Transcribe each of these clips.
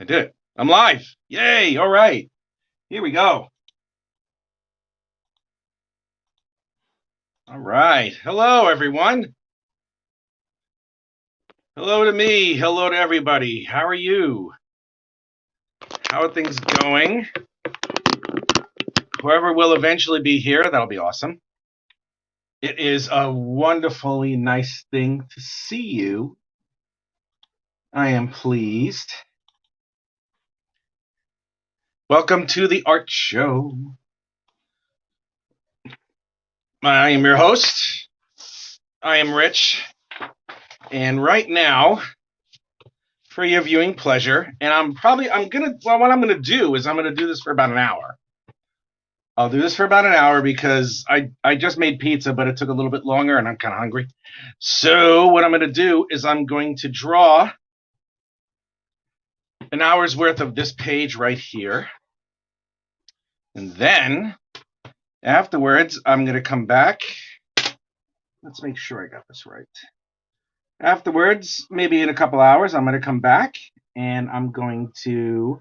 I did it. I'm live. Yay. All right. Here we go. All right. Hello, everyone. Hello to me. Hello to everybody. How are you? How are things going? Whoever will eventually be here, that'll be awesome. It is a wonderfully nice thing to see you. I am pleased. Welcome to the art show. I am your host. I am Rich. And right now, for your viewing pleasure, and what I'm gonna do is I'm gonna do this for about an hour. I'll do this for about an hour because I just made pizza, but it took a little bit longer and I'm kind of hungry. So what I'm going to do is I'm going to draw an hour's worth of this page right here. And then afterwards, I'm going to come back. Let's make sure I got this right. Afterwards, maybe in a couple hours, I'm going to come back and I'm going to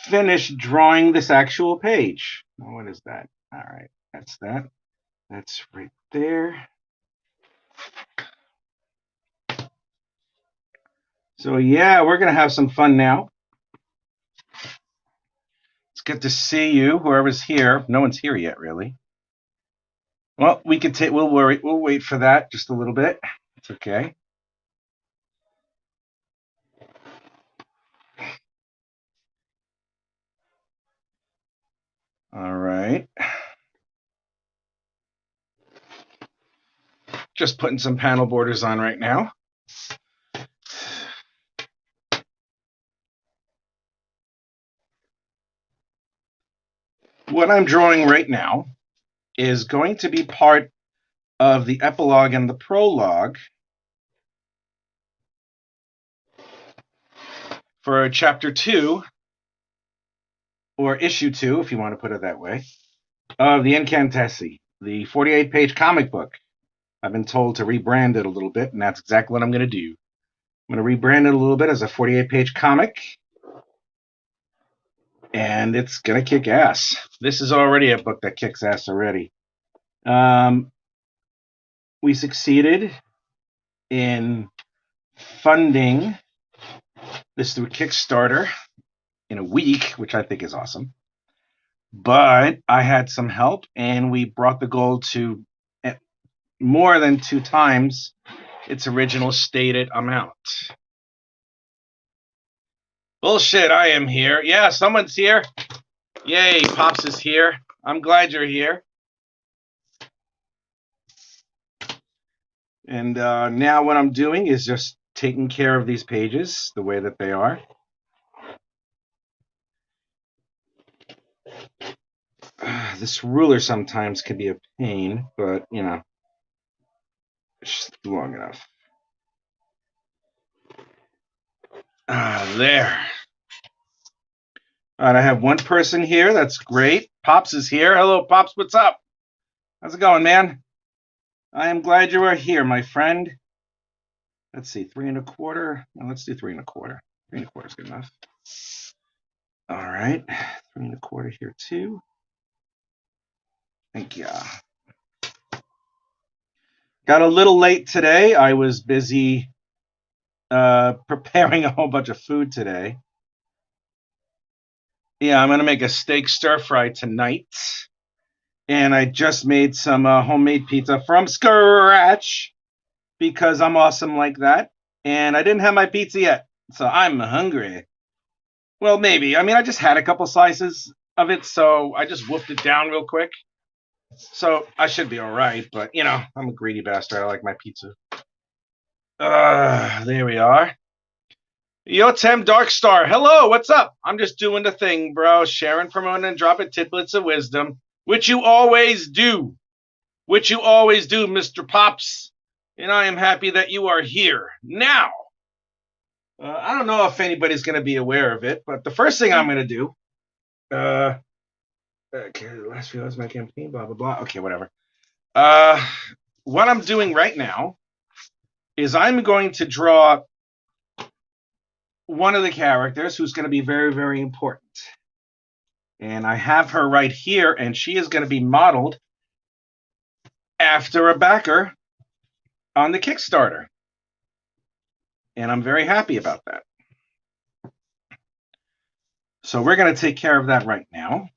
finish drawing this actual page. What is that? All right, that's that. That's right there. So yeah, we're gonna have some fun now. It's good to see you, whoever's here. No one's here yet, really. Well, we could take. We'll wait for that just a little bit. It's okay. All right. Just putting some panel borders on right now. What I'm drawing right now is going to be part of the epilogue and the prologue for chapter 2, or issue 2, if you want to put it that way, of the Incantesi, the 48-page comic book. I've been told to rebrand it a little bit, and that's exactly what I'm going to do. I'm going to rebrand it a little bit as a 48-page comic, and it's going to kick ass. This is already a book that kicks ass already. We succeeded in funding this through Kickstarter in a week, which I think is awesome. But I had some help, and we brought the goal to more than 2 times its original stated amount. Bullshit, I am here. Yeah, someone's here. Yay, Pops is here. I'm glad you're here. And now what I'm doing is just taking care of these pages the way that they are. This ruler sometimes can be a pain, but, you know, it's long enough. There. All right, I have one person here. That's great. Pops is here. Hello, Pops. What's up? How's it going, man? I am glad you are here, my friend. Let's see, 3 1/4. Well, let's do 3 1/4. 3 1/4 is good enough. All right, 3 1/4 here too. Thank you. Got a little late today. I was busy preparing a whole bunch of food today. Yeah, I'm gonna make a steak stir fry tonight, and I just made some homemade pizza from scratch because I'm awesome like that. And I didn't have my pizza yet, so I'm hungry. Well, maybe. I mean, I just had a couple slices of it, so I just wolfed it down real quick. So I should be all right, but, you know, I'm a greedy bastard. I like my pizza. There we are. Yotem Darkstar, hello, what's up? I'm just doing the thing, bro. Sharing, promoting, and dropping tidbits of wisdom, which you always do. Which you always do, Mr. Pops. And I am happy that you are here. Now, I don't know if anybody's going to be aware of it, but the first thing I'm going to do, okay, the last few hours of my campaign, blah, blah, blah. Okay, whatever. What I'm doing right now is I'm going to draw one of the characters who's going to be very, very important. And I have her right here, and she is going to be modeled after a backer on the Kickstarter. And I'm very happy about that. So we're going to take care of that right now.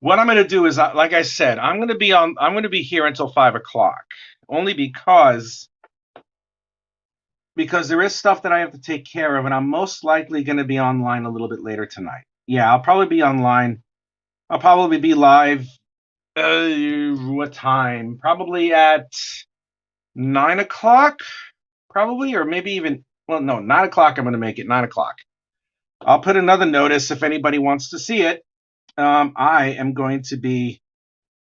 What I'm going to do is, like I said, I'm going to be here until 5 o'clock, only because there is stuff that I have to take care of, and I'm most likely going to be online a little bit later tonight. Yeah, I'll probably be online. I'll probably be live. What time? Probably at 9 o'clock, probably, or maybe even, well, no, 9 o'clock. I'm going to make it 9 o'clock. I'll put another notice if anybody wants to see it. I am going to be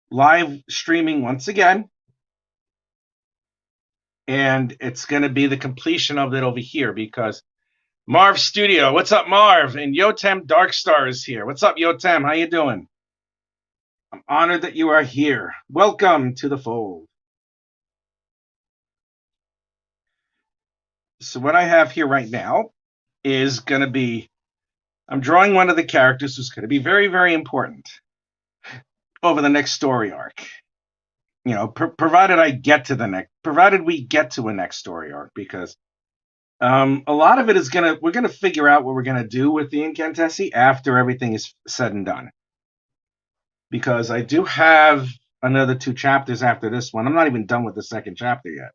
live streaming once again, and it's going to be the completion of it over here because Marv Studio, what's up, Marv? And Yotem Darkstar is here. What's up, Yotem? How you doing? I'm honored that you are here. Welcome to the fold. So what I have here right now is going to be, I'm drawing one of the characters who's going to be very, very important over the next story arc. You know, provided we get to a next story arc, because a lot of it is we're gonna figure out what we're gonna do with the Incantessi after everything is said and done. Because I do have another 2 chapters after this one. I'm not even done with the second chapter yet.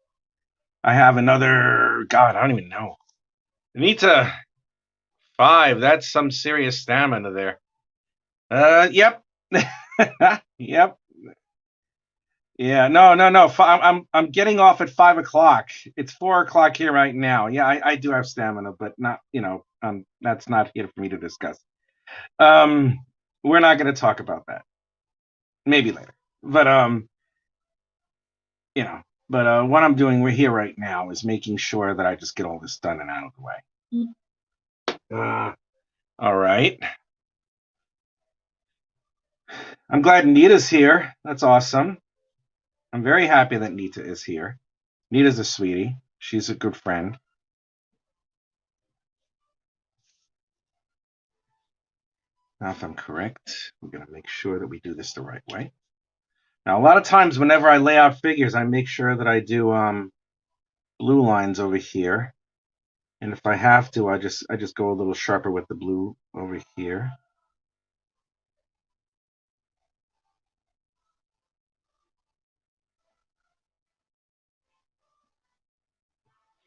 I have another, God, I don't even know. Anita, 5. That's some serious stamina there. Yep. Yep. Yeah, no. I'm getting off at 5 o'clock. It's 4 o'clock here right now. Yeah, I do have stamina, but not, that's not here for me to discuss. We're not going to talk about that. Maybe later. But what I'm doing here right now is making sure that I just get all this done and out of the way. All right. I'm glad Nita's here. That's awesome. I'm very happy that Nita is here. Nita's a sweetie. She's a good friend. Now, if I'm correct, we're going to make sure that we do this the right way. Now, a lot of times whenever I lay out figures, I make sure that I do blue lines over here. And if I have to, I just go a little sharper with the blue over here.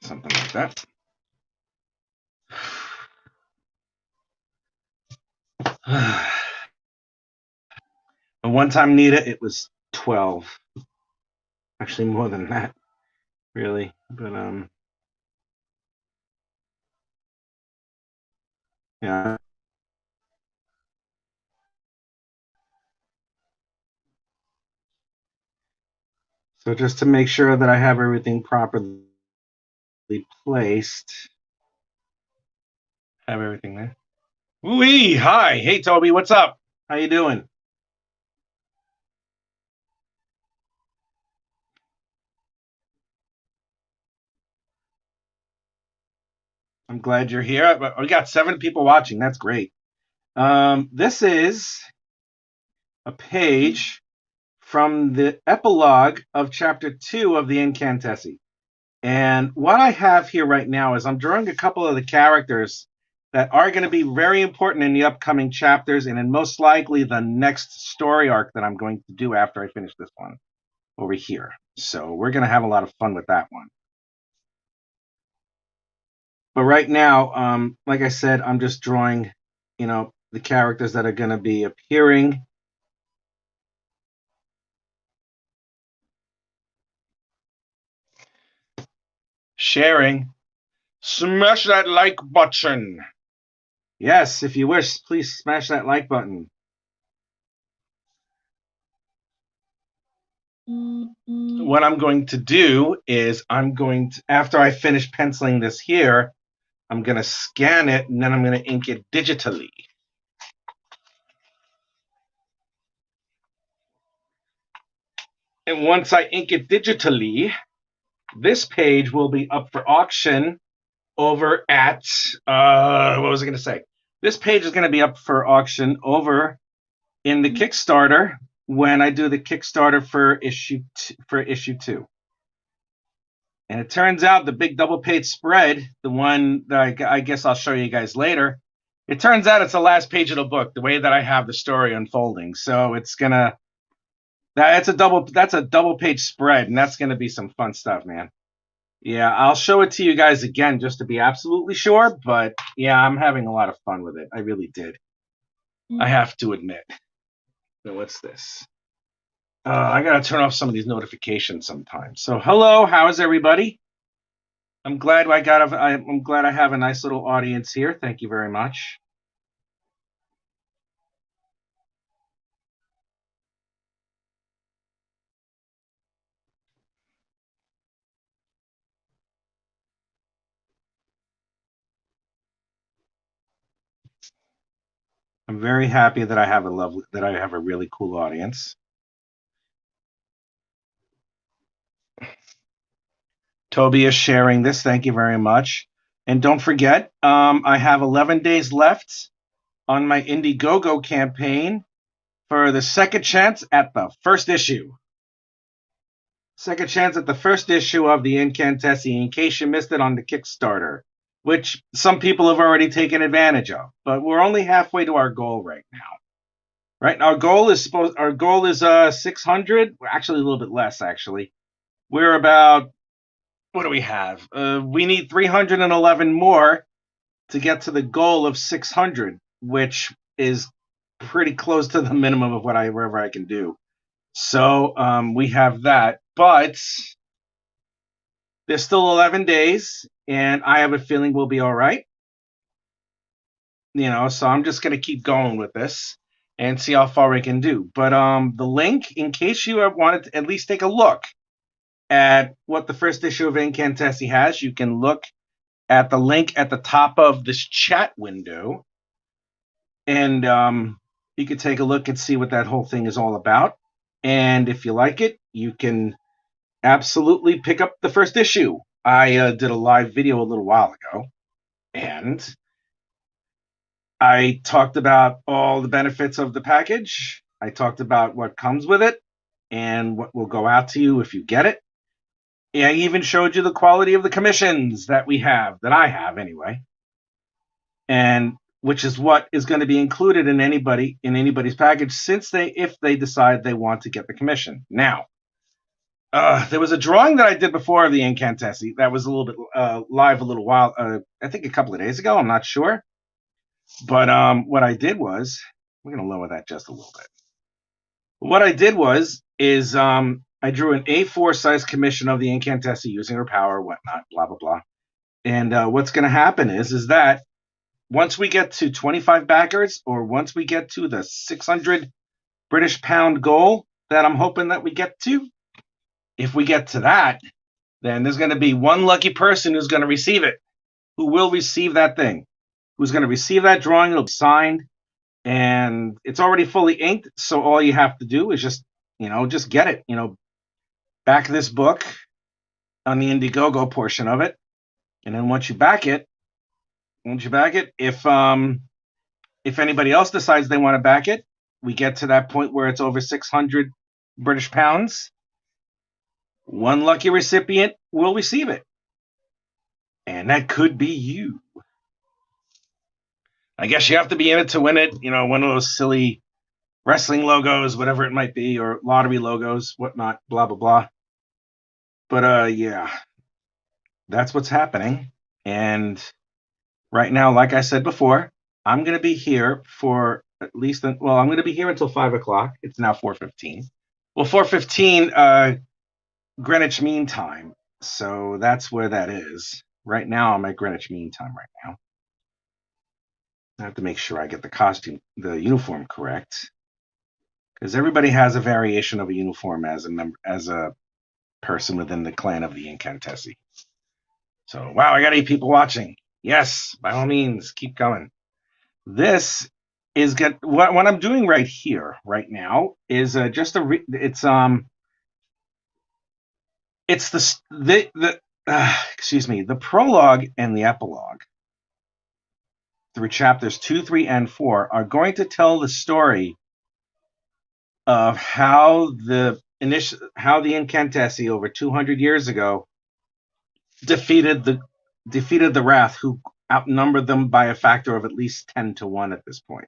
Something like that. And one time, Nita, it was 12. Actually, more than that, really. But yeah. So just to make sure that I have everything properly placed, have everything there. Wee! Hi, hey Toby, what's up? How you doing? I'm glad you're here. We got 7 people watching. That's great. This is a page from the epilogue of chapter 2 of the Incantessi. And what I have here right now is I'm drawing a couple of the characters that are going to be very important in the upcoming chapters and in most likely the next story arc that I'm going to do after I finish this one over here. So we're going to have a lot of fun with that one. But right now, like I said, I'm just drawing, the characters that are going to be appearing. Sharing. Smash that like button. Yes, if you wish, please smash that like button. What I'm going to do is after I finish penciling this here, I'm going to scan it and then I'm going to ink it digitally. And once I ink it digitally, this page will be up for auction over at what was I going to say? This page is going to be up for auction over in the Kickstarter when I do the Kickstarter for issue 2. And it turns out the big double page spread, the one that I guess I'll show you guys later, it turns out it's the last page of the book, the way that I have the story unfolding. So it's gonna that's a double page spread, and that's gonna be some fun stuff, man. Yeah, I'll show it to you guys again just to be absolutely sure, but yeah, I'm having a lot of fun with it. I really did. I have to admit. So what's this? I gotta turn off some of these notifications sometimes. So hello, how is everybody? I'm glad I'm glad I have a nice little audience here. Thank you very much. I'm very happy that I have a really cool audience. Toby is sharing this. Thank you very much. And don't forget, I have 11 days left on my Indiegogo campaign for the second chance at the first issue. Second chance at the first issue of the Incantessi, in case you missed it on the Kickstarter, which some people have already taken advantage of. But we're only halfway to our goal right now. Right, our goal is 600. Actually, a little bit less. Actually, we're about. What do we have? We need 311 more to get to the goal of 600, which is pretty close to the minimum of whatever I can do. So we have that, but there's still 11 days, and I have a feeling we'll be all right. You know, so I'm just gonna keep going with this and see how far we can do. But the link, in case you wanted to at least take a look at what the first issue of Incantessi has, you can look at the link at the top of this chat window, and you can take a look and see what that whole thing is all about. And if you like it, you can absolutely pick up the first issue. I did a live video a little while ago, and I talked about all the benefits of the package. I talked about what comes with it and what will go out to you if you get it. And I even showed you the quality of the commissions that I have anyway, and which is what is going to be included in anybody's package if they decide they want to get the commission. Now, there was a drawing that I did before of the Incantessi that was a little bit live a little while, I think a couple of days ago. I'm not sure, but what I did was, we're going to lower that just a little bit. What I did is I drew an A4 size commission of the Incantessi using her power, whatnot, blah, blah, blah. And what's going to happen is that once we get to 25 backers, or once we get to the 600 British pound goal that I'm hoping that we get to, if we get to that, then there's going to be one lucky person who's going to receive it, who will receive that thing, who's going to receive that drawing. It'll be signed, and it's already fully inked, so all you have to do is just get it. Back this book on the Indiegogo portion of it, and then once you back it, if anybody else decides they want to back it, we get to that point where it's over 600 British pounds. One lucky recipient will receive it, and that could be you. I guess you have to be in it to win it. One of those silly wrestling logos, whatever it might be, or lottery logos, whatnot, blah, blah, blah. But yeah, that's what's happening. And right now, like I said before, I'm going to be here for at least, I'm going to be here until 5 o'clock. It's now 4:15. Well, 4:15 Greenwich Mean Time. So that's where that is. Right now, I'm at Greenwich Mean Time right now. I have to make sure I get the uniform correct, because everybody has a variation of a uniform as a person within the clan of the Incantessi. So, wow, I got 8 people watching. Yes, by all means, keep going. This is what I'm doing right here, right now, is it's excuse me, the prologue and the epilogue through chapters 2, 3, and 4 are going to tell the story of how the Incantesi over 200 years ago defeated the Wrath, who outnumbered them by a factor of at least 10-1 at this point.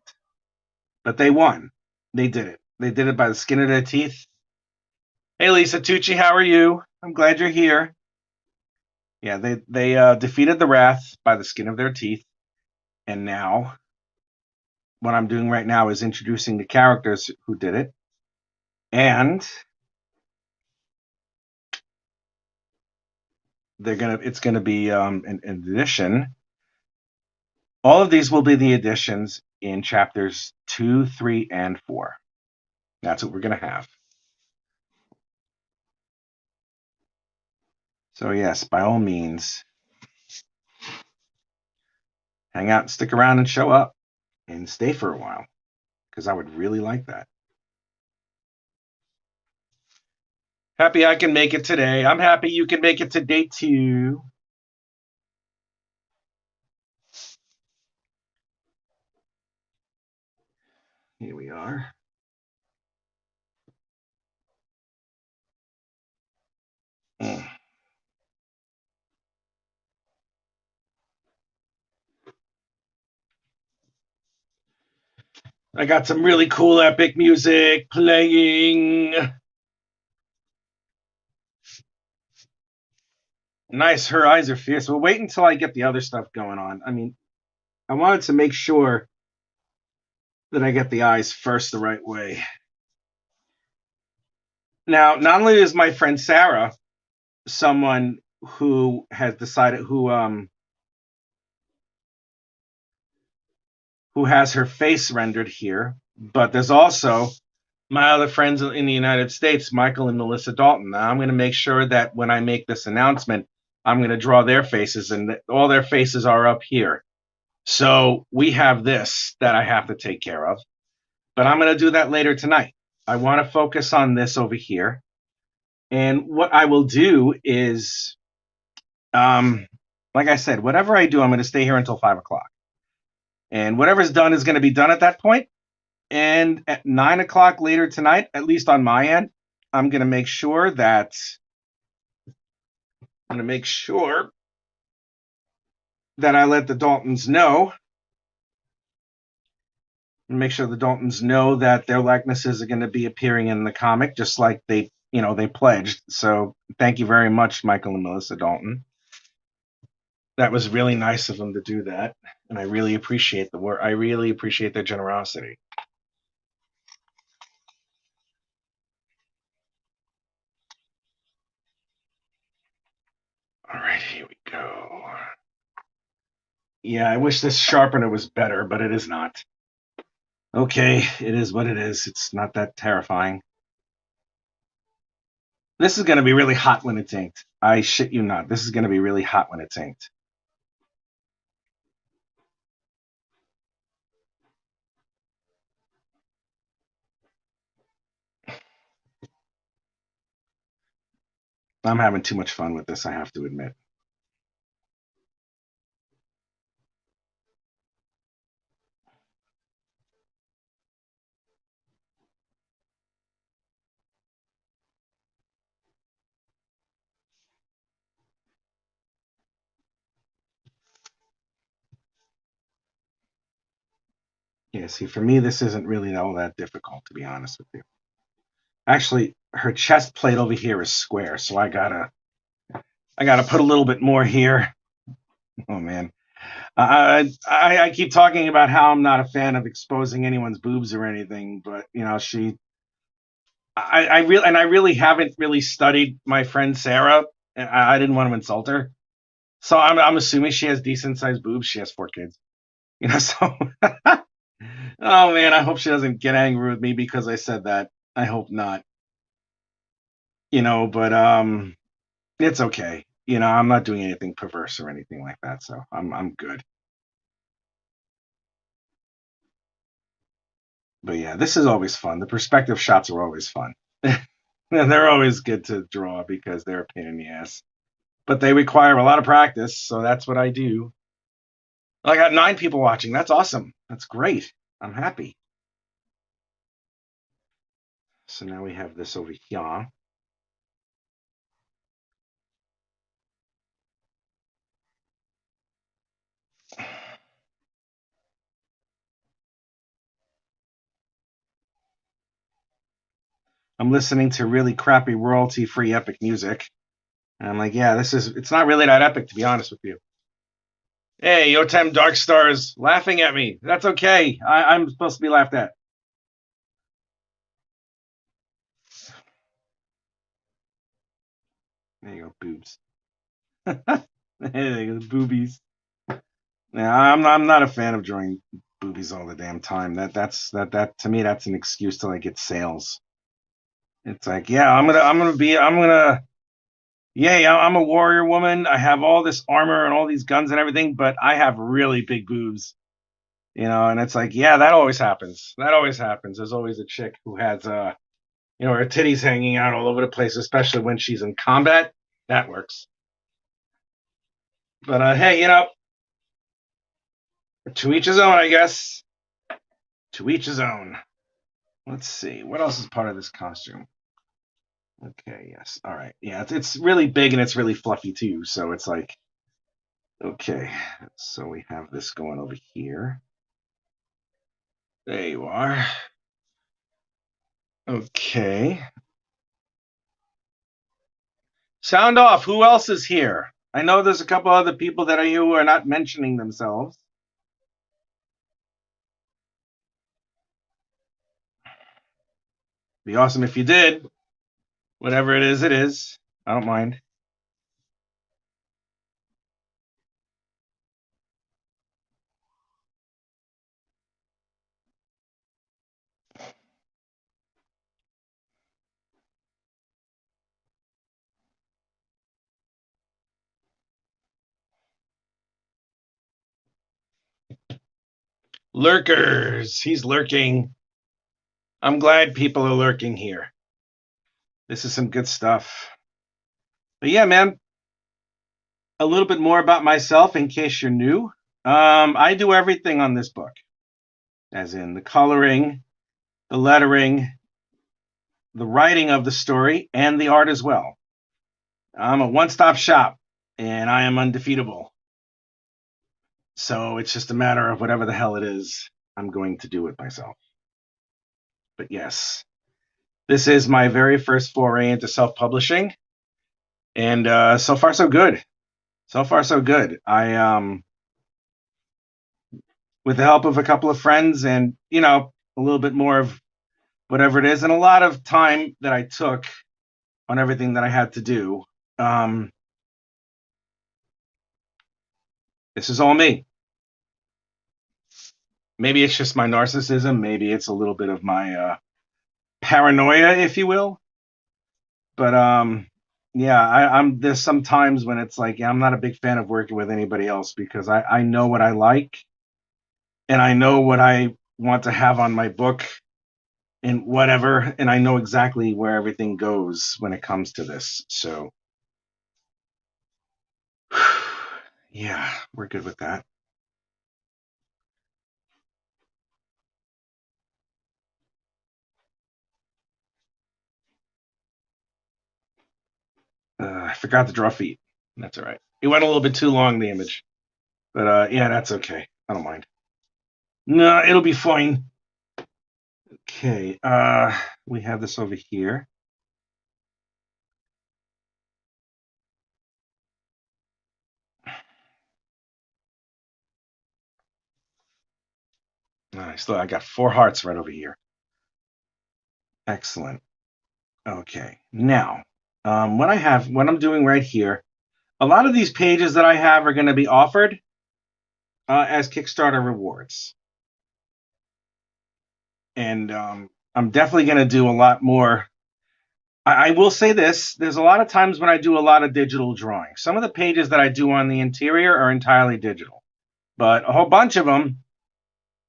But they won. They did it. They did it by the skin of their teeth. Hey, Lisa Tucci, how are you? I'm glad you're here. Yeah, they defeated the Wrath by the skin of their teeth. And now, what I'm doing right now is introducing the characters who did it. And it's gonna be an addition. All of these will be the additions in chapters 2, 3, and 4. That's what we're gonna have. So yes, by all means, hang out, stick around, and show up, and stay for a while, because I would really like that. Happy I can make it today. I'm happy you can make it today too. Here we are. I got some really cool epic music playing. Nice, her eyes are fierce. Well, wait until I get the other stuff going on. I mean, I wanted to make sure that I get the eyes first the right way. Now, not only is my friend Sarah someone who has decided who has her face rendered here, but there's also my other friends in the United States, Michael and Melissa Dalton. Now, I'm going to make sure that when I make this announcement, I'm going to draw their faces, and all their faces are up here. So we have this that I have to take care of, but I'm going to do that later tonight. I want to focus on this over here. And what I will do is, like I said, whatever I do, I'm going to stay here until 5 o'clock. And whatever's done is going to be done at that point. And at 9 o'clock later tonight, at least on my end, I'm going to make sure that I let the Daltons know. Make sure the Daltons know that their likenesses are going to be appearing in the comic, just like they pledged. So thank you very much, Michael and Melissa Dalton. That was really nice of them to do that, and I really appreciate the work. I really appreciate their generosity. All right, here we go. Yeah, I wish this sharpener was better, but it is not. Okay, it is what it is. It's not that terrifying. This is going to be really hot when it's inked. I shit you not. This is going to be really hot when it's inked. I'm having too much fun with this, I have to admit. Yeah, see, for me, this isn't really all that difficult, to be honest with you. Actually, her chest plate over here is square, so I gotta put a little bit more here. Oh man, I keep talking about how I'm not a fan of exposing anyone's boobs or anything, but I really haven't really studied my friend Sarah, and I didn't want to insult her, so I'm assuming she has decent sized boobs. She has 4 kids, so. Oh man, I hope she doesn't get angry with me because I said that. I hope not. But it's okay. I'm not doing anything perverse or anything like that, so I'm good. But yeah, this is always fun. The perspective shots are always fun. And they're always good to draw because they're a pain in the ass. but they require a lot of practice, so that's what I do. I got 9 people watching. That's awesome. That's great. I'm happy. So now we have this over here. I'm listening to really crappy royalty-free epic music. And I'm like, yeah, it's not really that epic, to be honest with you. Hey, Yotem Dark Stars laughing at me. That's okay. I'm supposed to be laughed at. There you go, boobs. There you go, boobies. Yeah, I'm not a fan of drawing boobies all the damn time. That to me, that's an excuse to like get sales. It's like, yeah, yay, I'm a warrior woman. I have all this armor and all these guns and everything, but I have really big boobs. And it's like, yeah, that always happens. That always happens. There's always a chick who has her titties hanging out all over the place, especially when she's in combat. That works. But hey, to each his own, I guess. To each his own. Let's see. What else is part of this costume? Okay, yes. All right. Yeah, it's really big and it's really fluffy too. So it's like, okay. So we have this going over here. There you are. Okay. Sound off. Who else is here? I know there's a couple other people that are here who are not mentioning themselves. Be awesome if you did. Whatever it is, it is. I don't mind. Lurkers. He's lurking. I'm glad people are lurking here. This is some good stuff. But yeah, man, a little bit more about myself in case you're new. I do everything on this book, as in the coloring, the lettering, the writing of the story, and the art as well. I'm a one-stop shop, and I am undefeatable. So it's just a matter of whatever the hell it is I'm going to do with myself. But yes, this is my very first foray into self-publishing, and so far so good. So far so good. I with the help of a couple of friends and a little bit more of whatever it is, and a lot of time that I took on everything that I had to do. This is all me. Maybe it's just my narcissism. Maybe it's a little bit of my paranoia, if you will. But yeah, I'm there's some times when it's like, yeah, I'm not a big fan of working with anybody else because I know what I like and I know what I want to have on my book and whatever, and I know exactly where everything goes when it comes to this. So yeah, we're good with that. I forgot to draw feet. That's all right. It went a little bit too long, the image. But yeah, that's okay. I don't mind. No, it'll be fine. Okay, we have this over here. Nice. Look, I got 4 hearts right over here. Excellent. Okay, now, what I'm doing right here, a lot of these pages that I have are going to be offered as Kickstarter rewards. And I'm definitely going to do a lot more. I will say this, there's a lot of times when I do a lot of digital drawing. Some of the pages that I do on the interior are entirely digital, but a whole bunch of them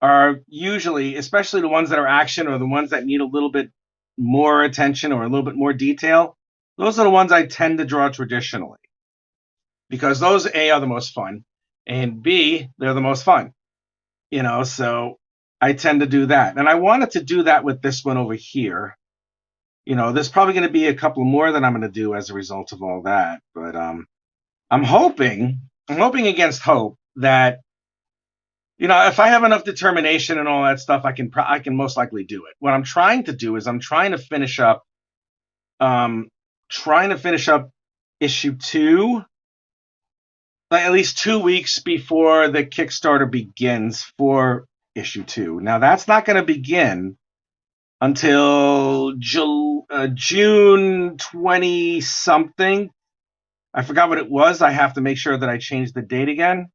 are usually, especially the ones that are action or the ones that need a little bit more attention or a little bit more detail, those are the ones I tend to draw traditionally. because those A are the most fun, and B, they're the most fun. So I tend to do that. And I wanted to do that with this one over here. There's probably going to be a couple more that I'm going to do as a result of all that. But I'm hoping against hope that, if I have enough determination and all that stuff, I can most likely do it. What I'm trying to do is I'm trying to finish up issue 2, like at least 2 weeks before the Kickstarter begins for issue 2. Now that's not going to begin until June 20 something. I forgot what it was. I have to make sure that I change the date again,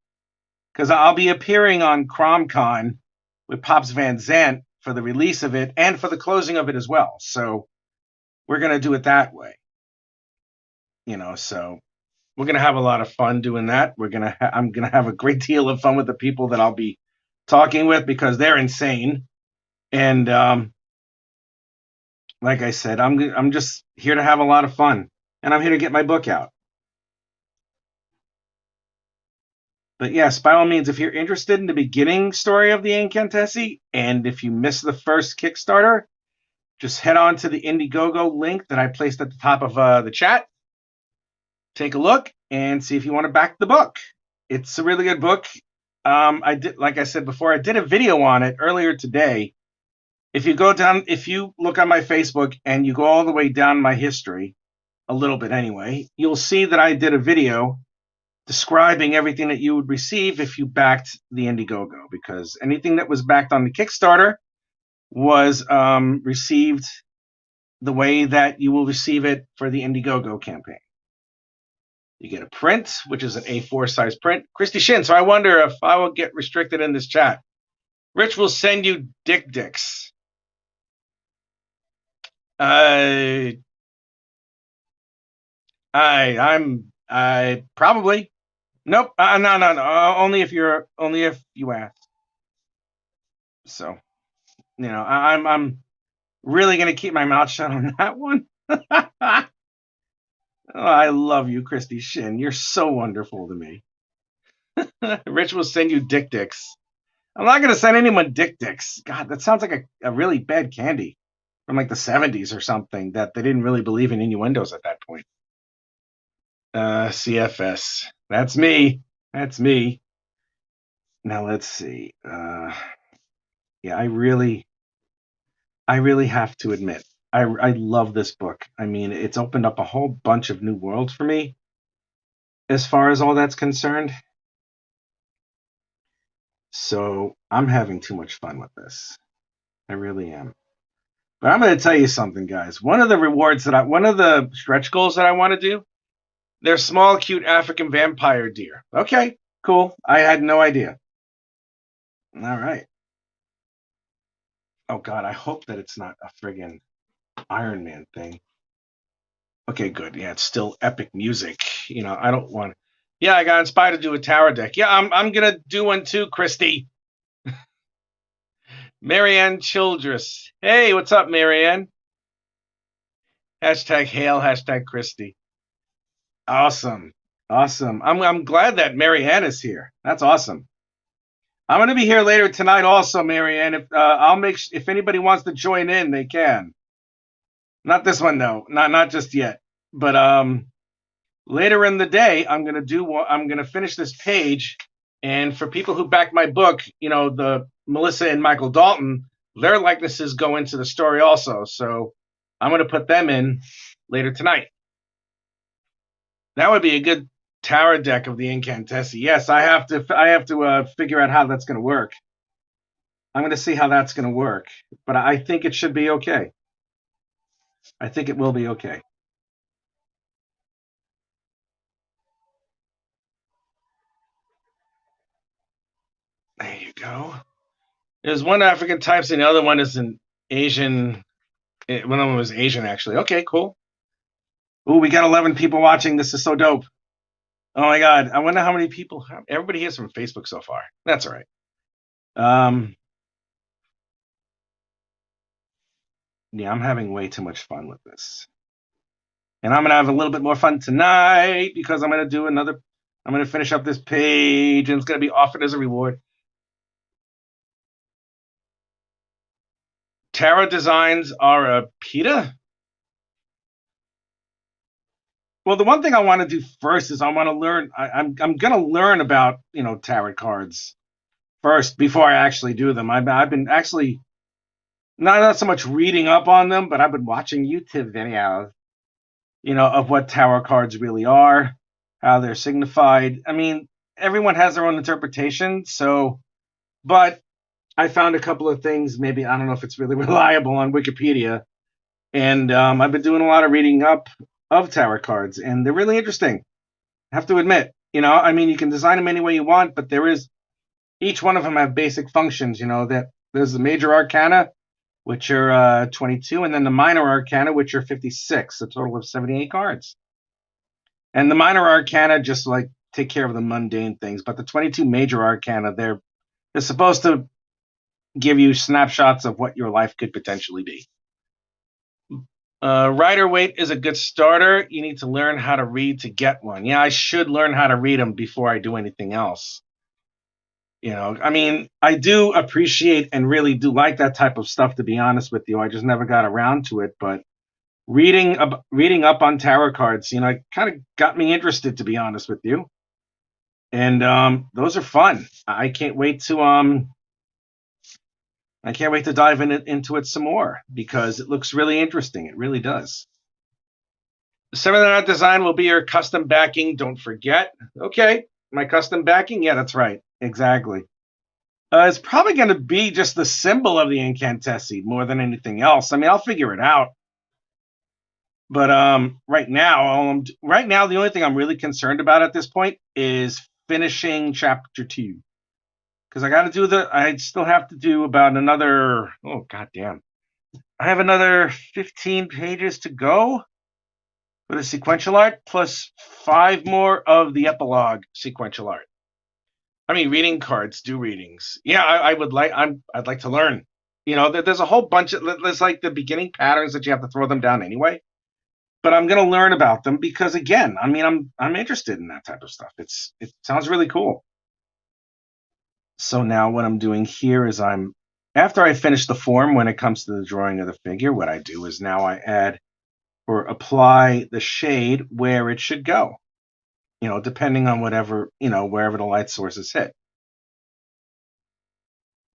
because I'll be appearing on CromCon with Pops Van Zandt for the release of it and for the closing of it as well. So we're going to do it that way. So we're going to have a lot of fun doing that. I'm going to have a great deal of fun with the people that I'll be talking with, because they're insane. And like I said, I'm just here to have a lot of fun, and I'm here to get my book out. But yes, by all means, if you're interested in the beginning story of the Incantessi, and if you missed the first Kickstarter, just head on to the Indiegogo link that I placed at the top of the chat. Take a look and see if you want to back the book. It's a really good book. Like I said before, I did a video on it earlier today. If you look on my Facebook and you go all the way down my history, a little bit anyway, you'll see that I did a video describing everything that you would receive if you backed the Indiegogo, because anything that was backed on the Kickstarter was received the way that you will receive it for the Indiegogo campaign. You get a print, which is an A4 size print. Christy Shin, so I wonder if I will get restricted in this chat. Rich will send you dick. I probably. Nope. No. Only if you ask. So, I'm really gonna keep my mouth shut on that one. Oh, I love you, Christy Shin. You're so wonderful to me. Rich will send you dick. I'm not gonna send anyone dick. God, that sounds like a really bad candy from like the 70s or something, that they didn't really believe in innuendos at that point. CFS. That's me. Now let's see. Yeah, I really have to admit, I love this book. I mean, it's opened up a whole bunch of new worlds for me as far as all that's concerned. So I'm having too much fun with this. I really am. But I'm going to tell you something, guys. One of the stretch goals that I want to do, they're small, cute African vampire deer. Okay, cool. I had no idea. All right. Oh, God, I hope that it's not a friggin' Iron Man thing. Okay, good. Yeah, it's still epic music. I don't want... Yeah, I got inspired to do a tower deck. Yeah, I'm going to do one too, Christy. Marianne Childress. Hey, what's up, Marianne? Hashtag hail, hashtag Christy. Awesome. I'm glad that Marianne is here. That's awesome. I'm going to be here later tonight also, Marianne. If anybody wants to join in, they can. Not this one though. Not just yet. But later in the day, I'm going to finish this page, and for people who back my book, the Melissa and Michael Dalton, their likenesses go into the story also. So I'm going to put them in later tonight. That would be a good tower deck of the Incantessi. Yes, I have to figure out how that's going to work. I'm going to see how that's going to work, but I think it should be okay. I think it will be okay. There you go. There's one African types, and the other one is an Asian. One of them was Asian, actually. Okay, cool. Ooh, we got 11 people watching. This is so dope. Oh my God. I wonder how many people. Everybody here's from Facebook so far. That's all right. Yeah, I'm having way too much fun with this. And I'm going to have a little bit more fun tonight, because I'm going to do another I'm going to finish up this page, and it's going to be offered as a reward. Tarot designs are a PETA? Well, the one thing I want to do first is I want to learn. I'm going to learn about tarot cards first before I actually do them. I've been actually not so much reading up on them, but I've been watching YouTube videos, of what tarot cards really are, how they're signified. I mean, everyone has their own interpretation. So, but I found a couple of things. Maybe I don't know if it's really reliable on Wikipedia, and I've been doing a lot of reading up of tarot cards, and they're really interesting. I have to admit, I mean, you can design them any way you want, but each one of them have basic functions. That there's the major arcana, which are 22, and then the minor arcana, which are 56, a total of 78 cards. And the minor arcana just like take care of the mundane things, but the 22 major arcana, they're supposed to give you snapshots of what your life could potentially be. Rider Waite is a good starter. You need to learn how to read to get one. Yeah, I should learn how to read them before I do anything else. I mean, I do appreciate and really do like that type of stuff, to be honest with you. I just never got around to it, but reading up on tarot cards, it kind of got me interested, to be honest with you. And those are fun. I can't wait to dive into it some more, because it looks really interesting. It really does. 7th design will be your custom backing. Don't forget. Okay, my custom backing. Yeah, that's right. Exactly. It's probably going to be just the symbol of the Incantessi more than anything else. I mean, I'll figure it out. But right now, the only thing I'm really concerned about at this point is finishing chapter 2, because I still have to do about another. Oh goddamn! I have another 15 pages to go for the sequential art, plus 5 more of the epilogue sequential art. I mean, reading cards do readings. Yeah, I'd like to learn. There's a whole bunch of, there's like the beginning patterns that you have to throw them down anyway. But I'm going to learn about them because, again, I mean, I'm interested in that type of stuff. It sounds really cool. So now what I'm doing here is after I finish the form, when it comes to the drawing of the figure, what I do is now I add or apply the shade where it should go, depending on wherever the light sources hit.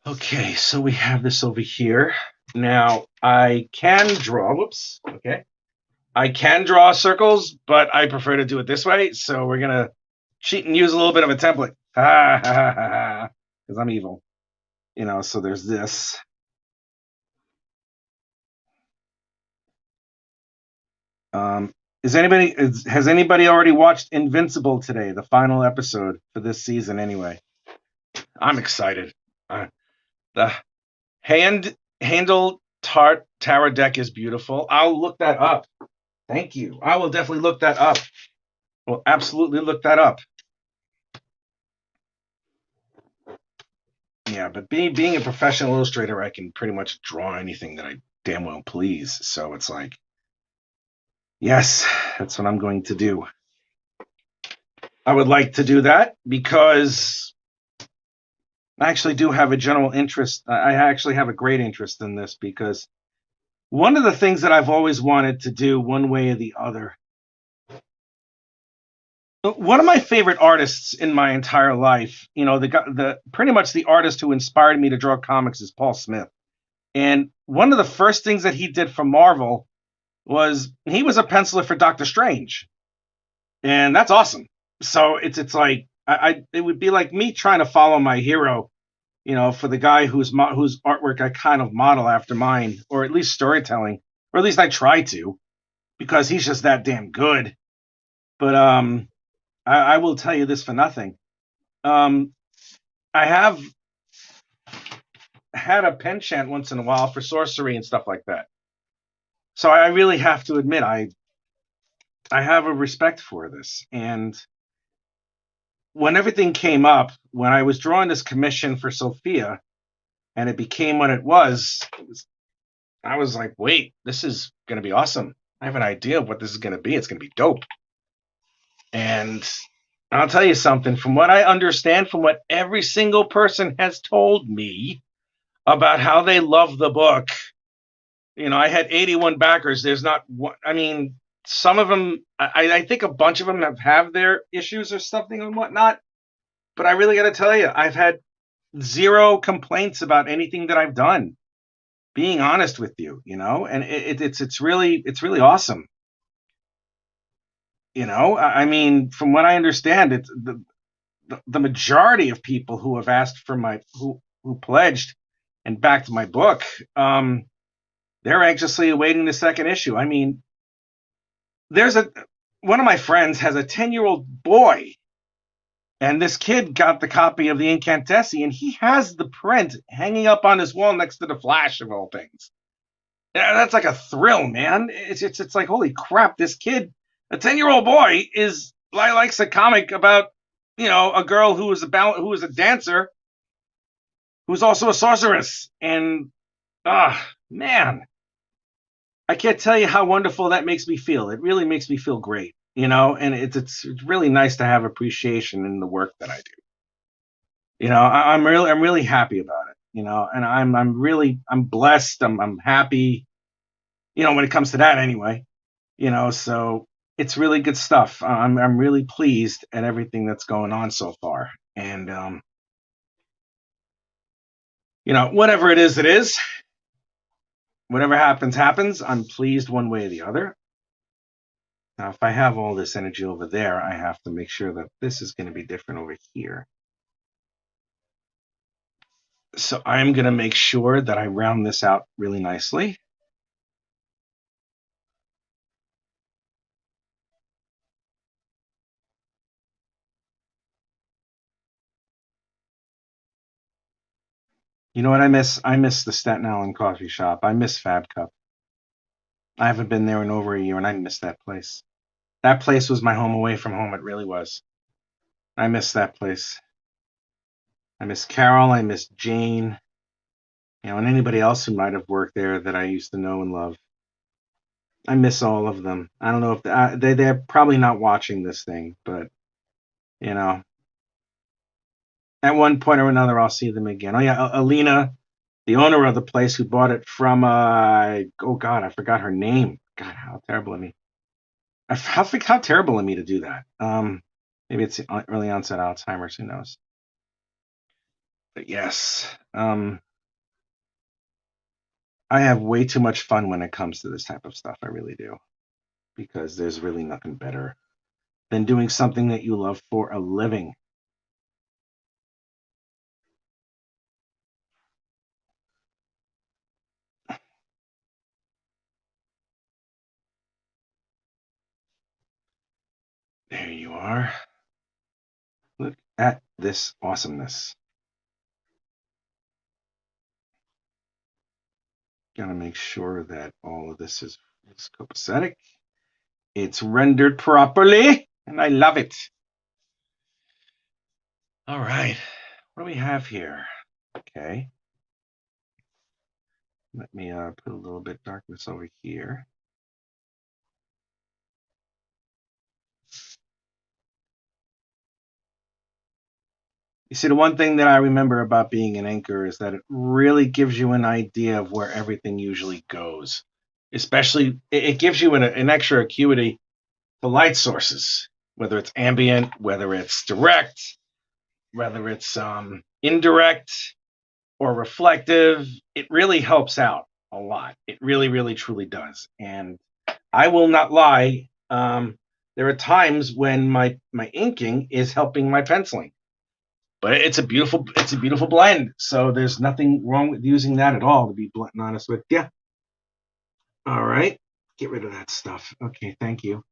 Okay, so we have this over here. Now I can draw, whoops, okay. I can draw circles, but I prefer to do it this way. So we're going to cheat and use a little bit of a template. Because I'm evil. So there's this. Has anybody already watched Invincible today, the final episode for this season anyway? I'm excited. The handle tower deck is beautiful. I'll look that up. Thank you. I will definitely look that up. Will absolutely look that up. Yeah, but being a professional illustrator, I can pretty much draw anything that I damn well please. So it's like, yes, that's what I'm going to do. I would like to do that because I actually do have a general interest. I actually have a great interest in this, because one of the things that I've always wanted to do, one way or the other, one of my favorite artists in my entire life, pretty much the artist who inspired me to draw comics, is Paul Smith. And one of the first things that he did for Marvel was he was a penciler for Doctor Strange. And that's awesome. So it's like, it would be like me trying to follow my hero, for the guy whose artwork I kind of model after mine, or at least storytelling, or at least I try to, because he's just that damn good. But I will tell you this for nothing. I have had a penchant once in a while for sorcery and stuff like that. So I really have to admit, I have a respect for this. And when everything came up, when I was drawing this commission for Sophia, and it became what it was, I was like, wait, this is going to be awesome. I have an idea of what this is going to be. It's going to be dope. And I'll tell you something. From what I understand, from what every single person has told me about how they love the book, I had 81 backers. There's not one. I mean, some of them, I think a bunch of them have their issues or something and whatnot. But I really got to tell you, I've had zero complaints about anything that I've done. Being honest with you, and it's really awesome. I mean, from what I understand, it's the majority of people who have asked for who pledged and backed my book, they're anxiously awaiting the second issue. I mean, there's one of my friends has a 10-year-old boy, and this kid got the copy of the Incantessi, and he has the print hanging up on his wall next to the Flash of all things. Yeah, that's like a thrill, man. It's like, holy crap, this kid, a 10-year-old boy, likes a comic about a girl who is a dancer who's also a sorceress, and man, I can't tell you how wonderful that makes me feel. It really makes me feel great, and it's really nice to have appreciation in the work that I do. I'm really happy about it, and I'm blessed. I'm happy, when it comes to that anyway, so it's really good stuff. I'm really pleased at everything that's going on so far. And whatever it is. Whatever happens. I'm pleased one way or the other. Now, if I have all this energy over there, I have to make sure that this is going to be different over here. So I'm going to make sure that I round this out really nicely. You know what I miss? I miss the Staten Island coffee shop. I miss Fab Cup. I haven't been there in over a year, and I miss that place. That place was my home away from home. It really was. I miss that place. I miss Carol. I miss Jane. And anybody else who might have worked there that I used to know and love. I miss all of them. I don't know if they're probably not watching this thing, but you know, at one point or another, I'll see them again. Oh yeah, Alina, the owner of the place who bought it from oh God, I forgot her name. God, how terrible of me. How terrible of me to do that. Maybe it's early onset Alzheimer's. Who knows? But yes, I have way too much fun when it comes to this type of stuff. I really do, because there's really nothing better than doing something that you love for a living. There you are. Look at this awesomeness. Gotta make sure that all of this is copacetic. It's rendered properly, and I love it. All right, what do we have here? Okay, let me put a little bit darkness over here. You see, the one thing that I remember about being an inker is that it really gives you an idea of where everything usually goes. Especially, it gives you an extra acuity to light sources, whether it's ambient, whether it's direct, whether it's indirect or reflective. It really helps out a lot. It really, really, truly does. And I will not lie. There are times when my inking is helping my penciling, but it's a beautiful blend. So there's nothing wrong with using that at all. To be blunt and honest with you. All right, get rid of that stuff. Okay, thank you.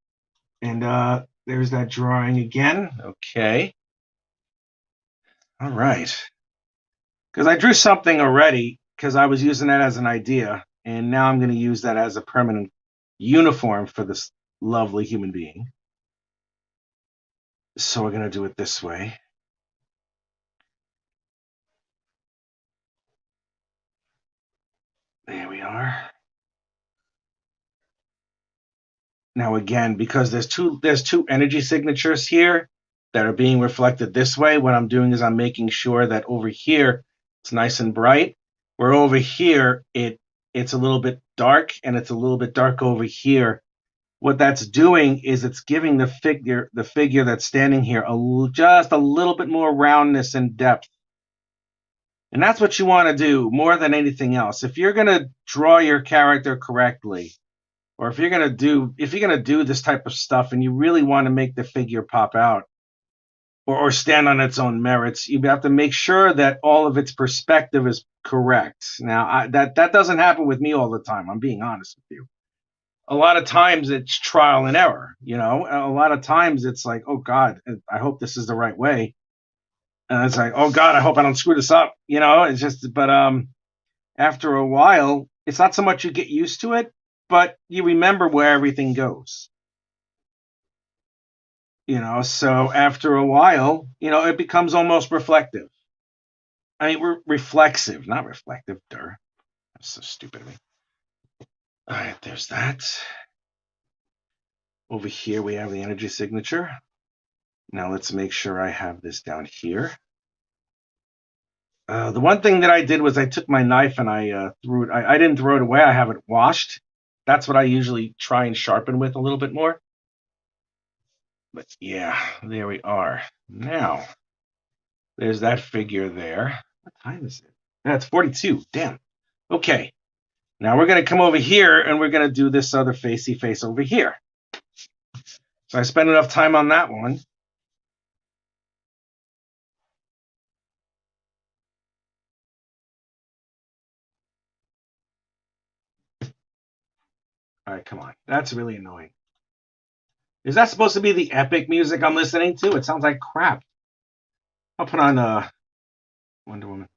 And there's that drawing again. Okay. All right. Because I drew something already because I was using that as an idea, and now I'm going to use that as a permanent uniform for this lovely human being. So we're going to do it this way. There we are. Now again, because there's two energy signatures here, that are being reflected this way, what I'm doing is I'm making sure that over here it's nice and bright, where over here it's a little bit dark and it's a little bit dark over here. What that's doing is it's giving the figure that's standing here just a little bit more roundness and depth. And that's what you want to do more than anything else. If you're going to draw your character correctly, or if you're going to do this type of stuff and you really want to make the figure pop out or stand on its own merits, you have to make sure that all of its perspective is correct. Now, that doesn't happen with me all the time. I'm being honest with you. A lot of times it's trial and error, you know. A lot of times it's like, oh God, I hope this is the right way. And it's like, oh God, I hope I don't screw this up, you know. It's just, but after a while, it's not so much you get used to it, but you remember where everything goes. You know, so after a while, you know, it becomes almost reflective. I mean, we're reflexive, not reflective. That's so stupid of me. All right, there's that. Over here, we have the energy signature. Now let's make sure I have this down here. The one thing that I did was I took my knife and I threw it. I didn't throw it away. I have it washed. That's what I usually try and sharpen with a little bit more. But yeah, there we are. Now, there's that figure there. What time is it? That's 42. Damn. Okay. Now we're going to come over here and we're going to do this other facey face over here. So I spent enough time on that one. All right, come on. That's really annoying. Is that supposed to be the epic music I'm listening to? It sounds like crap. I'll put on Wonder Woman.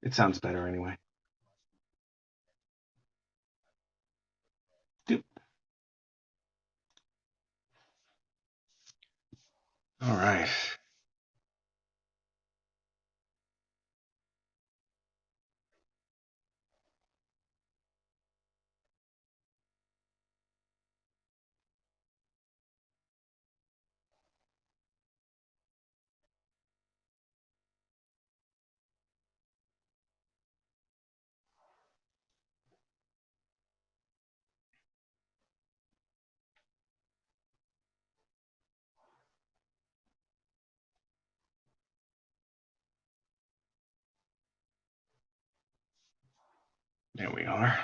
It sounds better anyway. Doop. All right. There we are.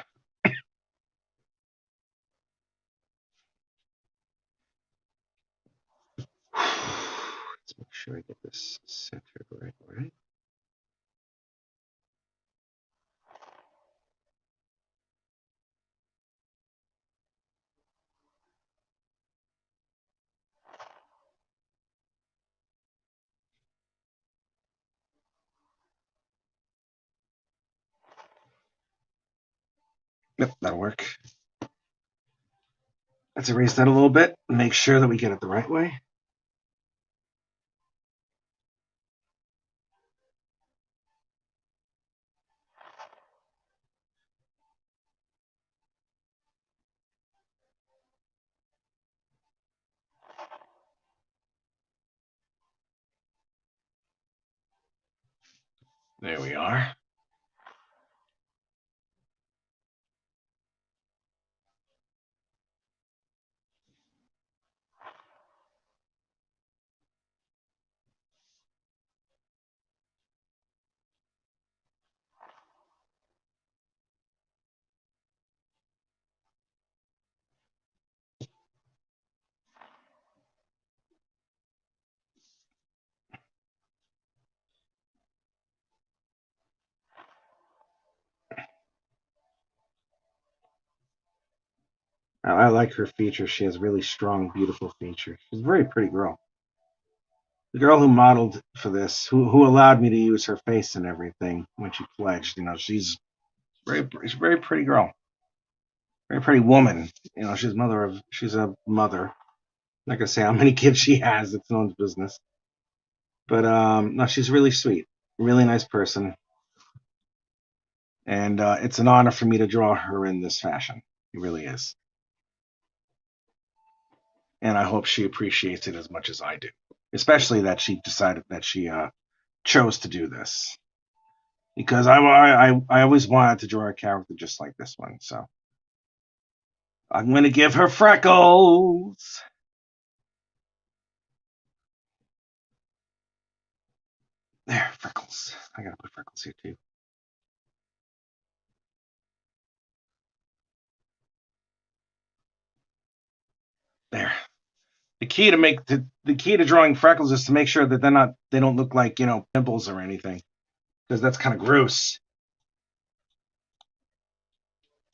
Let's make sure I get this centered right way. Yep, that'll work. Let's erase that a little bit. Make sure that we get it the right way. There we are. I like her features. She has really strong, beautiful features. She's a very pretty girl. The girl who modeled for this, who allowed me to use her face and everything when she pledged, you know, she's a very pretty girl, very pretty woman. You know, she's a mother. I'm not gonna say how many kids she has. It's no one's business. But no, she's really sweet, really nice person, and it's an honor for me to draw her in this fashion. It really is. and I hope she appreciates it as much as I do, especially that she decided that she chose to do this, because I always wanted to draw a character just like this one. So I'm going to give her freckles. There, freckles. I gotta put freckles here too. There. The key to drawing freckles is to make sure that they don't look like, pimples or anything, because that's kind of gross.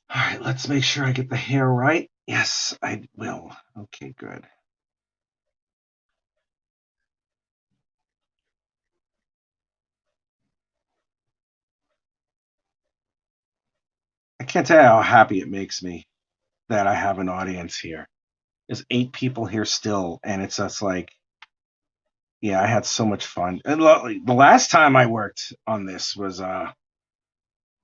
All right, let's make sure I get the hair right. Yes, I will. Okay, good. I can't tell you how happy it makes me that I have an audience here. There's 8 people here still, and it's just like, yeah, I had so much fun. And the last time I worked on this was the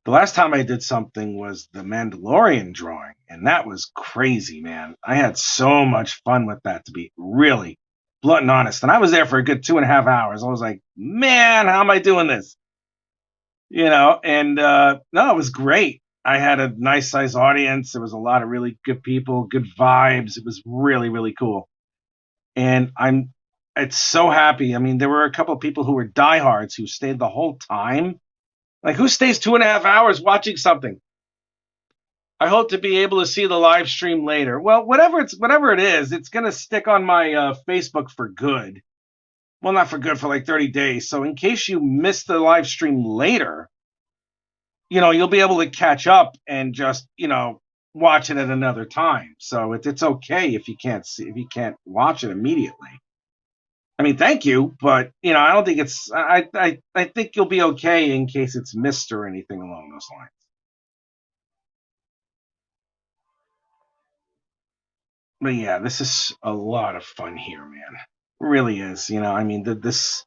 last time I did something was the Mandalorian drawing, and that was crazy, man. I had so much fun with that, to be really blunt and honest. And I was there for a good 2.5 hours. I was like, man, how am I doing this? And no, it was great. I had a nice size audience. There was a lot of really good people, good vibes. It was really, really cool. And it's so happy. I mean, there were a couple of people who were diehards who stayed the whole time. Like, who stays 2.5 hours watching something? I hope to be able to see the live stream later. Well, whatever it is, it's gonna stick on my Facebook for good. Well, not for good, for like 30 days. So in case you miss the live stream later, you'll be able to catch up and just, watch it at another time. So it's okay if you can't watch it immediately. I mean, thank you, but I don't think it's. I think you'll be okay in case it's missed or anything along those lines. But yeah, this is a lot of fun here, man. It really is. I mean, this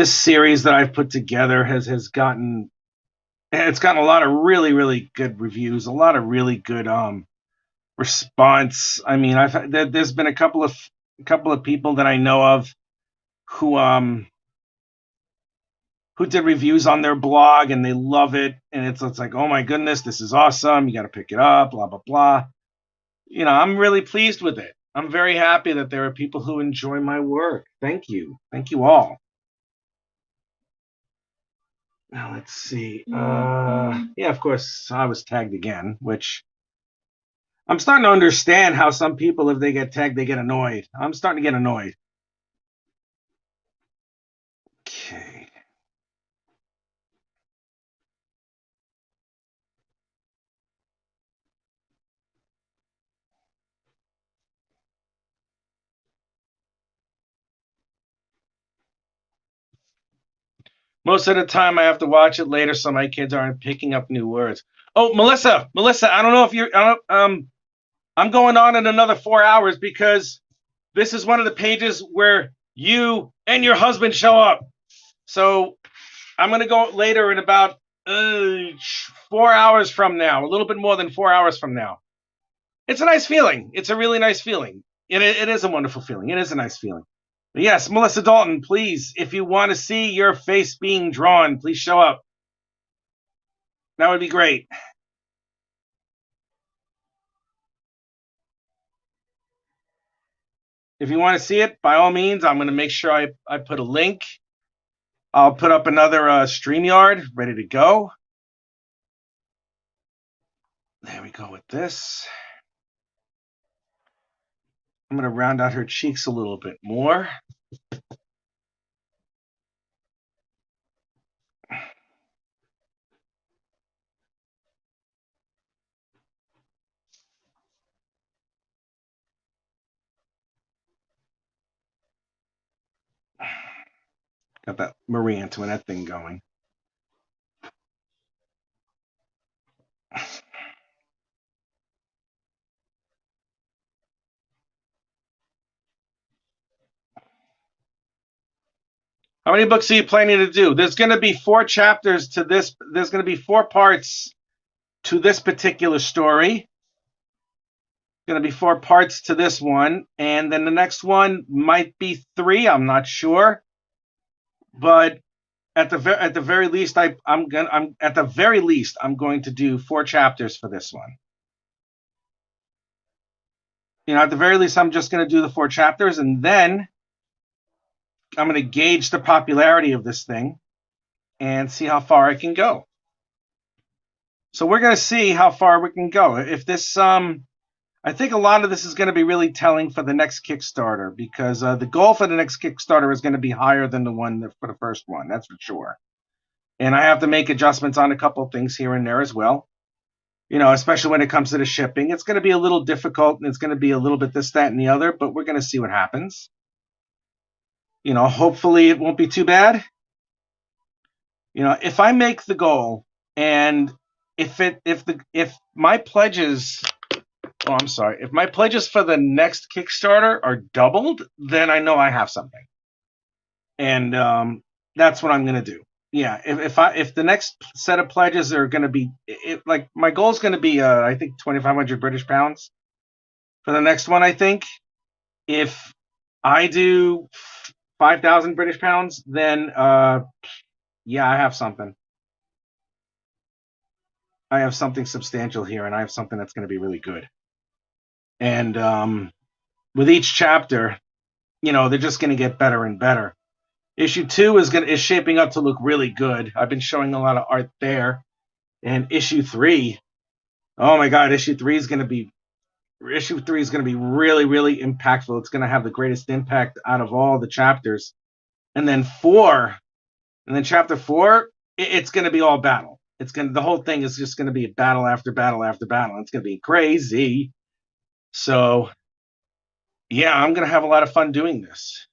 series that I've put together has gotten a lot of really, really good reviews, a lot of really good response. I mean, there's been a couple of people that I know of who did reviews on their blog, and they love it, and it's like, oh my goodness, this is awesome, you got to pick it up, blah blah blah. I'm really pleased with it. I'm very happy that there are people who enjoy my work. Thank you all. Now let's see. Yeah, of course I was tagged again, which I'm starting to understand how some people, if they get tagged, they get annoyed. I'm starting to get annoyed. Okay. Most of the time, I have to watch it later, so my kids aren't picking up new words. Oh, Melissa, I don't know if you're. I'm going on in another 4 hours because this is one of the pages where you and your husband show up. So I'm going to go later in about 4 hours from now, a little bit more than 4 hours from now. It's a nice feeling. It's a really nice feeling. It is a wonderful feeling. It is a nice feeling. But yes, Melissa Dalton, please, if you want to see your face being drawn, please show up. That would be great. If you want to see it, by all means, I'm going to make sure I put a link. I'll put up another StreamYard ready to go. There we go with this. I'm going to round out her cheeks a little bit more. Got that Marie Antoinette thing going. How many books are you planning to do? There's going to be 4 chapters to this. There's going to be 4 parts to this particular story. Going to be 4 parts to this one, and then the next one might be 3. I'm not sure, but at the very least, I'm going to do 4 chapters for this one. At the very least, I'm just going to do the 4 chapters, and then I'm going to gauge the popularity of this thing and see how far I can go. So we're going to see how far we can go. If this, I think a lot of this is going to be really telling for the next Kickstarter, because the goal for the next Kickstarter is going to be higher than the one for the first one. That's for sure. And I have to make adjustments on a couple of things here and there as well. Especially when it comes to the shipping. It's going to be a little difficult, and it's going to be a little bit this, that, and the other, but we're going to see what happens. Hopefully it won't be too bad. If I make the goal, and if my pledges, if my pledges for the next Kickstarter are doubled, then I know I have something, and that's what I'm going to do. Yeah, if the next set of pledges are going to be, like, my goal is going to be I think 2,500 British pounds for the next one. I think if I do 5,000 British pounds, then yeah, I have something. I have something substantial here, and I have something that's going to be really good. And with each chapter, they're just going to get better and better. Issue 2 is shaping up to look really good. I've been showing a lot of art there. And issue 3, oh my God, issue 3 is going to be really, really impactful. It's going to have the greatest impact out of all the chapters. And then chapter 4, it's going to be all battle. The whole thing is just going to be battle after battle after battle. It's going to be crazy. So yeah, I'm going to have a lot of fun doing this.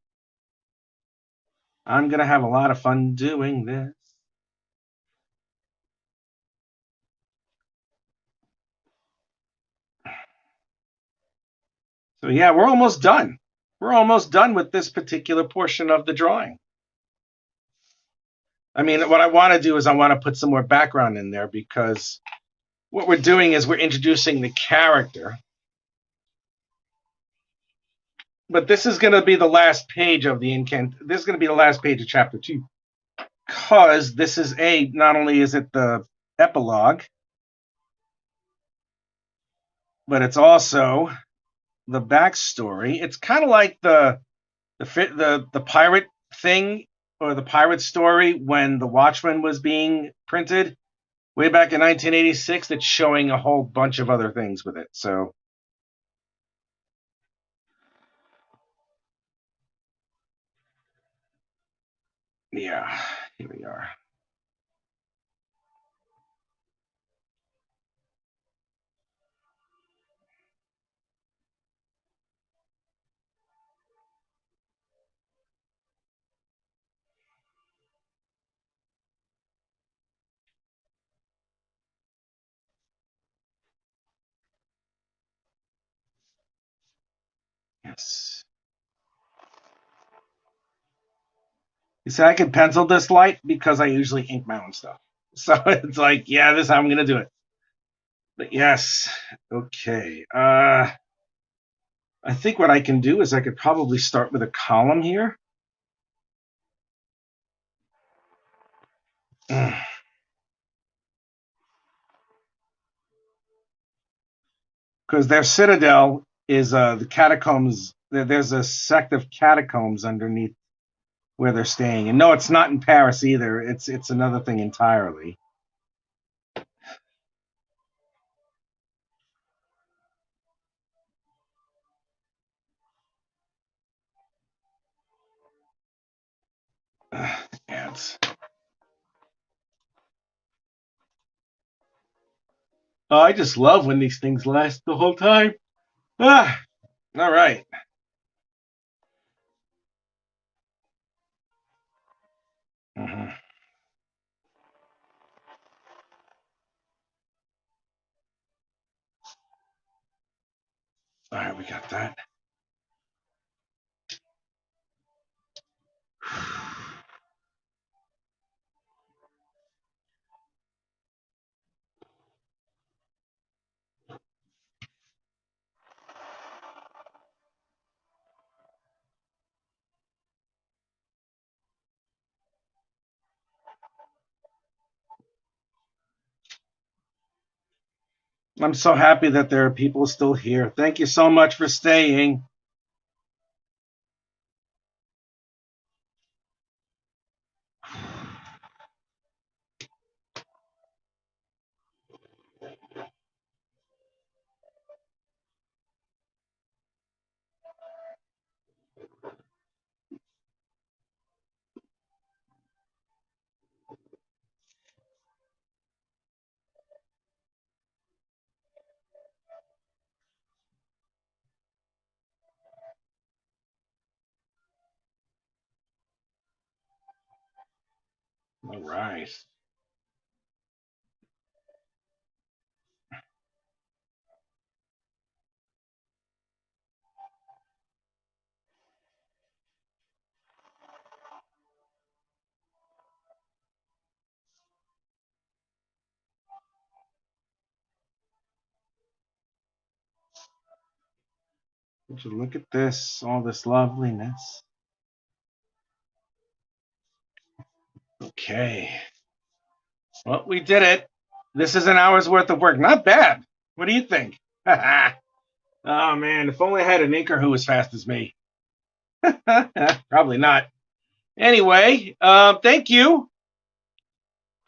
So yeah, we're almost done. We're almost done with this particular portion of the drawing. I mean, what I want to do is I want to put some more background in there, because what we're doing is we're introducing the character. But this is going to be the last page of the This is going to be the last page of chapter 2, because this is not only is it the epilogue, but it's also the backstory. It's kind of like the pirate thing, or the pirate story, when The Watchmen was being printed way back in 1986. That's showing a whole bunch of other things with it. So yeah, here we are. Yes. You see, I can pencil this light because I usually ink my own stuff. So it's like, yeah, this is how I'm going to do it. But yes, okay. I think what I can do is I could probably start with a column here. Because their citadel is the catacombs. There's a sect of catacombs underneath where they're staying. And no, it's not in Paris either. It's another thing entirely. Ads. Oh, I just love when these things last the whole time. All right. Mm-hmm. All right, we got that. I'm so happy that there are people still here. Thank you so much for staying. All right. Would you look at this, all this loveliness? Okay. Well, we did it. This is an hour's worth of work. Not bad. What do you think? Oh, man. If only I had an inker who was fast as me. Probably not. Anyway, thank you.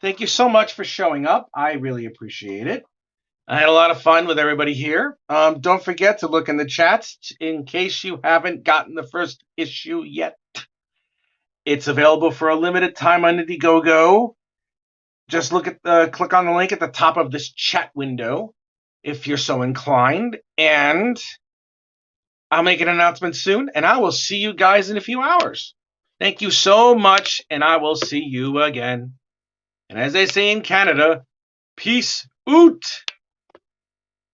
Thank you so much for showing up. I really appreciate it. I had a lot of fun with everybody here. Don't forget to look in the chats in case you haven't gotten the first issue yet. It's available for a limited time on Indiegogo. Just click on the link at the top of this chat window if you're so inclined, and I'll make an announcement soon, and I will see you guys in a few hours. Thank you so much, and I will see you again. And as they say in Canada, peace out.